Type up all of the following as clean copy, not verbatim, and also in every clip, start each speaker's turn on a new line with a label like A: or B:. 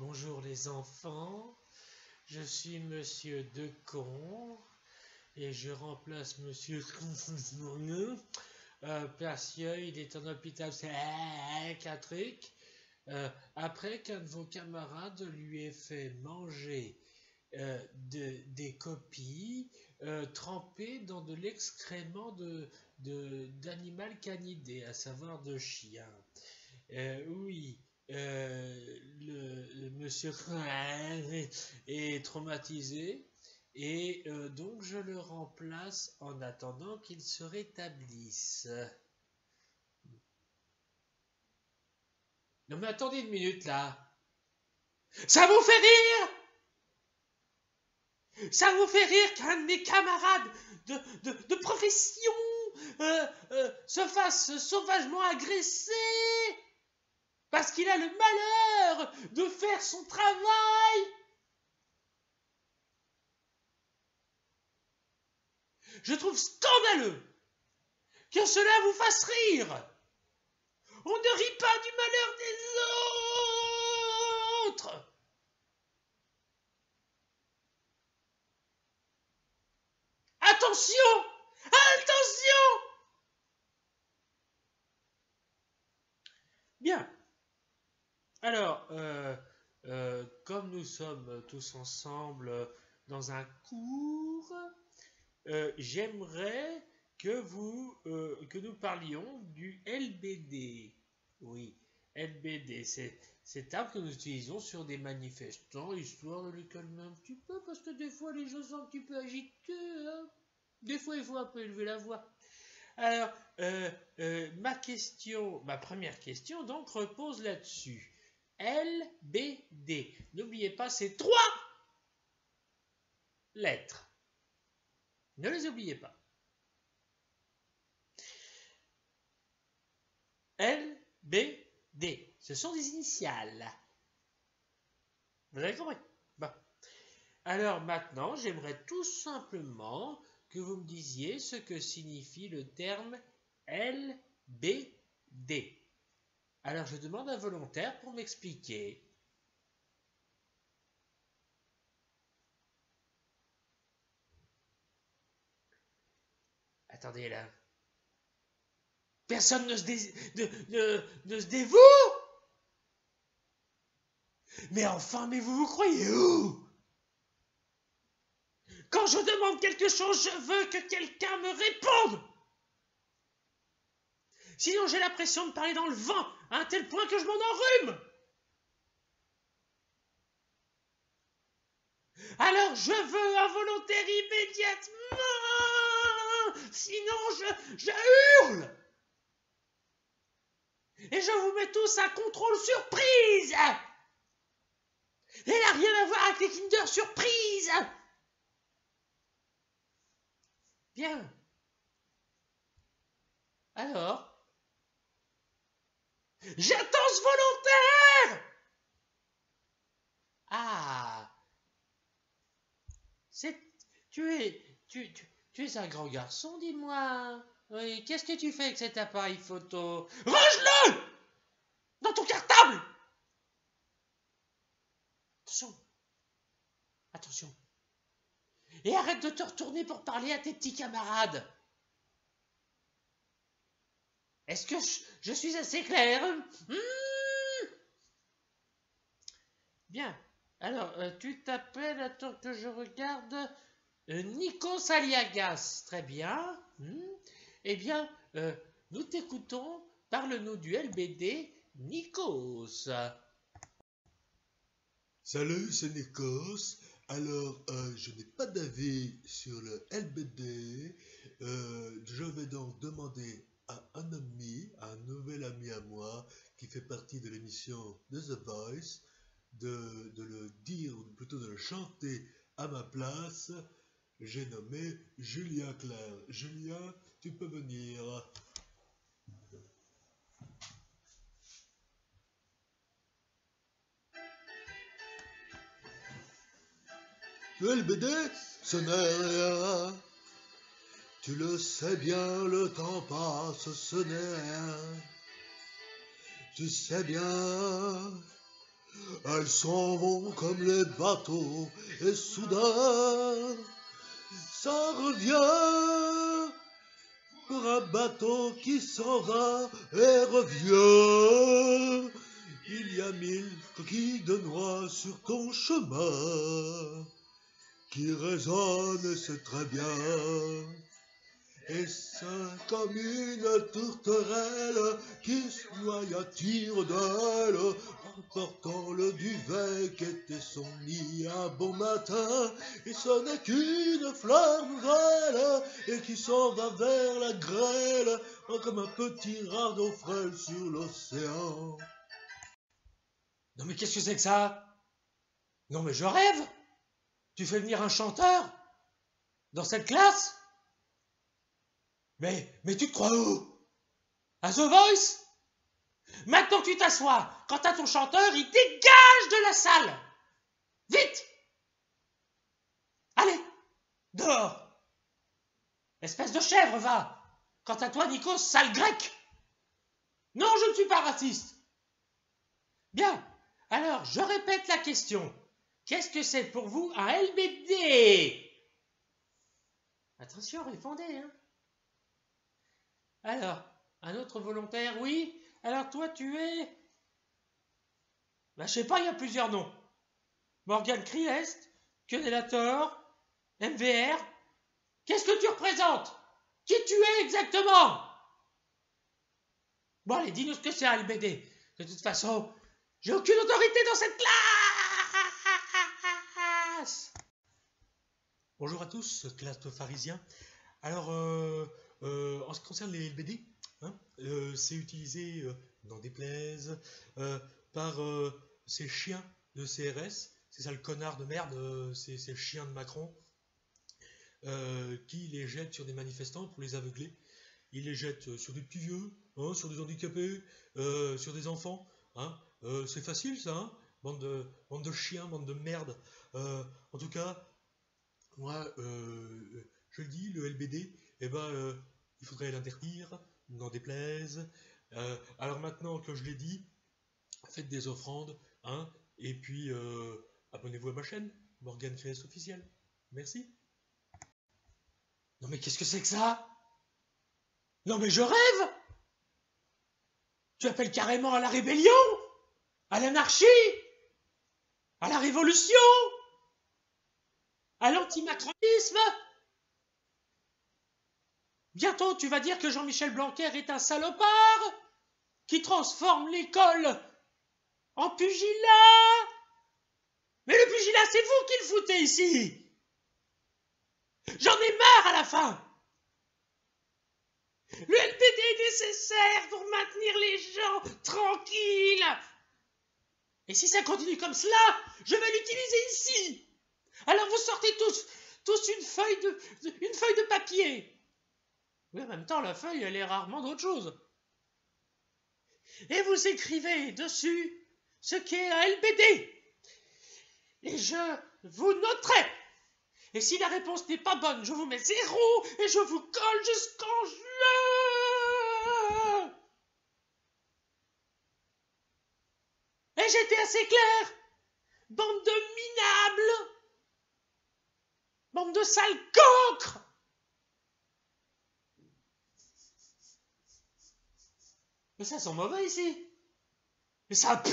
A: Bonjour les enfants, je suis Monsieur Decon et je remplace Monsieur parce qu'il est en hôpital, c'est un truc. Après qu'un de vos camarades lui ait fait manger des copies trempées dans de l'excrément d'animal canidé, à savoir de chien. Oui, le monsieur est traumatisé et donc je le remplace en attendant qu'il se rétablisse. Non mais attendez une minute là. Ça vous fait rire? Ça vous fait rire qu'un de mes camarades de profession se fasse sauvagement agresser parce qu'il a le malheur de faire son travail? Je trouve scandaleux que cela vous fasse rire. On ne rit pas du malheur des autres. Attention! Attention! Bien. Alors, comme nous sommes tous ensemble dans un cours, j'aimerais que nous parlions du LBD. Oui, LBD, c'est un que nous utilisons sur des manifestants, histoire de les calmer un petit peu, parce que des fois les gens sont un petit peu agités, hein. Des fois il faut un peu élever la voix. Alors, ma première question donc repose là-dessus. LBD. N'oubliez pas ces 3 lettres. Ne les oubliez pas. LBD. Ce sont des initiales. Vous avez compris? Bon. Alors maintenant, j'aimerais tout simplement que vous me disiez ce que signifie le terme LBD. Alors je demande un volontaire pour m'expliquer. Attendez là. Personne ne se dévoue? Mais enfin, mais vous croyez où? Quand je demande quelque chose, je veux que quelqu'un me réponde. Sinon, j'ai l'impression de parler dans le vent, à un tel point que je m'en enrhume. Alors, je veux un volontaire immédiatement. Sinon, je hurle. Et je vous mets tous un contrôle surprise. Elle n'a rien à voir avec les Kinder Surprise. Bien. Alors, j'attends ce volontaire. Ah, tu es un grand garçon, dis-moi. Oui, qu'est-ce que tu fais avec cet appareil photo? Range-le dans ton cartable. Attention. Attention. Et arrête de te retourner pour parler à tes petits camarades. Est-ce que je suis assez clair? Bien. Alors, tu t'appelles, attends que je regarde, Nikos Aliagas. Très bien. Eh bien, nous t'écoutons. Parle-nous du LBD, Nikos.
B: Salut, c'est Nikos. Alors, je n'ai pas d'avis sur le LBD. Je vais donc demander à un ami, à un nouvel ami à moi, qui fait partie de l'émission de The Voice, de le dire, ou plutôt de le chanter à ma place. J'ai nommé Julien Clerc. Julien, tu peux venir. Le LBD, ce n'est rien. Tu le sais bien, le temps passe, ce n'est rien. Tu sais bien Elles s'en vont comme les bateaux, et soudain, ça revient pour un bateau qui s'en va et revient. Il y a 1000 coquilles de noix sur ton chemin qui résonnent, c'est très bien. Et c'est comme une tourterelle qui se noie à tire d'aile, emportant le duvet qu'était son lit un bon matin. Et ce n'est qu'une fleur nouvelle, et qui s'en va vers la grêle, comme un petit radeau frêle sur l'océan.
A: Non mais qu'est-ce que c'est que ça? Non mais je rêve! Tu fais venir un chanteur? Dans cette classe? Mais tu te crois où? À The Voice? Maintenant que tu t'assois, quant à ton chanteur, il dégage de la salle! Vite! Allez, dehors! Espèce de chèvre, va! Quant à toi, Nikos, sale grec! Non, je ne suis pas raciste! Bien, alors je répète la question. Qu'est-ce que c'est pour vous un LBD? Attention, répondez, hein. Alors, un autre volontaire, oui. Alors toi, tu es... je sais pas, il y a plusieurs noms. Morgan Kriest, Quenelator, MVR. Qu'est-ce que tu représentes? Qui tu es exactement? Bon, allez, dis-nous ce que c'est un LBD. De toute façon, j'ai aucune autorité dans cette classe. Bonjour à tous, classe de pharisiens. Alors, en ce qui concerne les LBD, hein, c'est utilisé, n'en déplaise, par ces chiens de CRS, c'est ça le connard de merde, c'est le chien de Macron, qui les jette sur des manifestants pour les aveugler. Il les jette sur des petits vieux, hein, sur des handicapés, sur des enfants. Hein, c'est facile ça, hein, bande de chiens, bande de merde. En tout cas, moi, je le dis, le LBD, eh ben, il faudrait l'interdire, n'en déplaise. Alors maintenant que je l'ai dit, faites des offrandes, hein, et puis abonnez-vous à ma chaîne, Morgan Kriest officiel. Merci. Non mais qu'est-ce que c'est que ça? Non mais je rêve! Tu appelles carrément à la rébellion? À l'anarchie? À la révolution? À l'antimacronisme? Bientôt, tu vas dire que Jean-Michel Blanquer est un salopard qui transforme l'école en pugilat. Mais le pugilat, c'est vous qui le foutez ici. J'en ai marre à la fin. Le LBD est nécessaire pour maintenir les gens tranquilles. Et si ça continue comme cela, je vais l'utiliser ici. Alors vous sortez tous une feuille de papier. Oui, en même temps, la feuille, elle est rarement d'autre chose. Et vous écrivez dessus ce qu'est un LBD. Et je vous noterai. Et si la réponse n'est pas bonne, je vous mets 0 et je vous colle jusqu'en juin. Et j'étais assez clair. Bande de minables. Bande de sales cancres. Mais ça sent mauvais ici. Mais ça pue.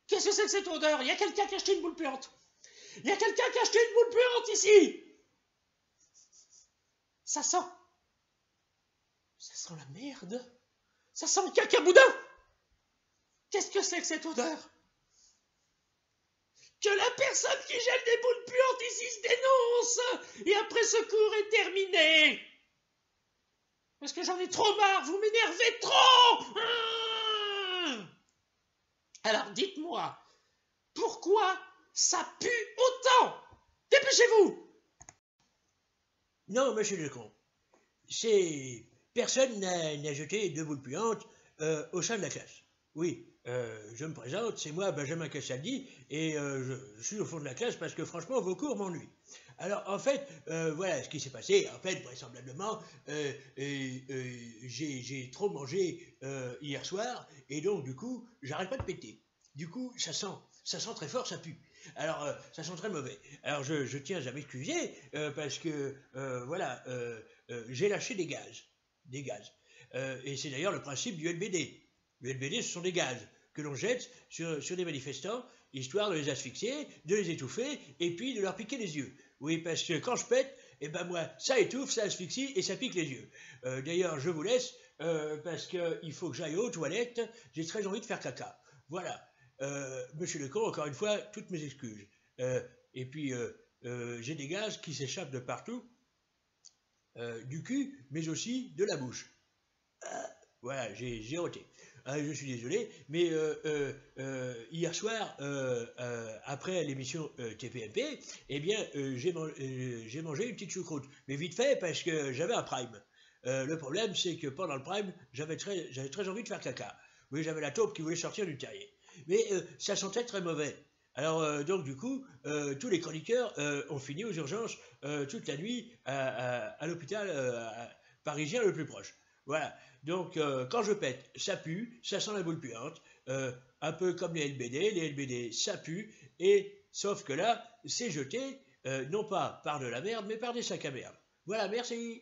A: Qu'est-ce que c'est que cette odeur? Il y a quelqu'un qui a acheté une boule puante. Il y a quelqu'un qui a acheté une boule puante ici. Ça sent la merde. Ça sent le cacaboudin. Qu'est-ce que c'est que cette odeur? Que la personne qui jette des boules puantes ici se dénonce. Et après secours est terminé. Parce que j'en ai trop marre, vous m'énervez trop. Alors dites-moi, pourquoi ça pue autant? Dépêchez-vous.
C: Non, monsieur Lecomte, personne n'a jeté de boules puantes au sein de la classe. Oui, je me présente, c'est moi Benjamin Castaldi, et je suis au fond de la classe parce que franchement vos cours m'ennuient. Alors en fait, voilà ce qui s'est passé. En fait, vraisemblablement, j'ai trop mangé hier soir, et donc du coup, j'arrête pas de péter. Du coup, ça sent très fort, ça pue. Alors, ça sent très mauvais. Alors, je tiens à m'excuser parce que, voilà, j'ai lâché des gaz. Des gaz. Et c'est d'ailleurs le principe du LBD. Le LBD, ce sont des gaz que l'on jette sur des manifestants, histoire de les asphyxier, de les étouffer, et puis de leur piquer les yeux. Oui, parce que quand je pète, eh ben moi, ça étouffe, ça asphyxie et ça pique les yeux. D'ailleurs, je vous laisse parce qu'il faut que j'aille aux toilettes. J'ai très envie de faire caca. Voilà. Monsieur Lecomte, encore une fois, toutes mes excuses. Et puis, j'ai des gaz qui s'échappent de partout, du cul, mais aussi de la bouche. Voilà, j'ai roté. Je suis désolé, mais hier soir, après l'émission TPMP, eh bien, j'ai mangé une petite choucroute. Mais vite fait, parce que j'avais un prime. Le problème, c'est que pendant le prime, j'avais très envie de faire caca. Oui, j'avais la taupe qui voulait sortir du terrier. Mais ça sentait très mauvais. Alors, donc, du coup, tous les chroniqueurs ont fini aux urgences toute la nuit à l'hôpital parisien le plus proche. Voilà. Donc, quand je pète, ça pue, ça sent la boule puante, un peu comme les LBD. Les LBD, ça pue, et sauf que là, c'est jeté, non pas par de la merde, mais par des sacs à merde. Voilà, merci.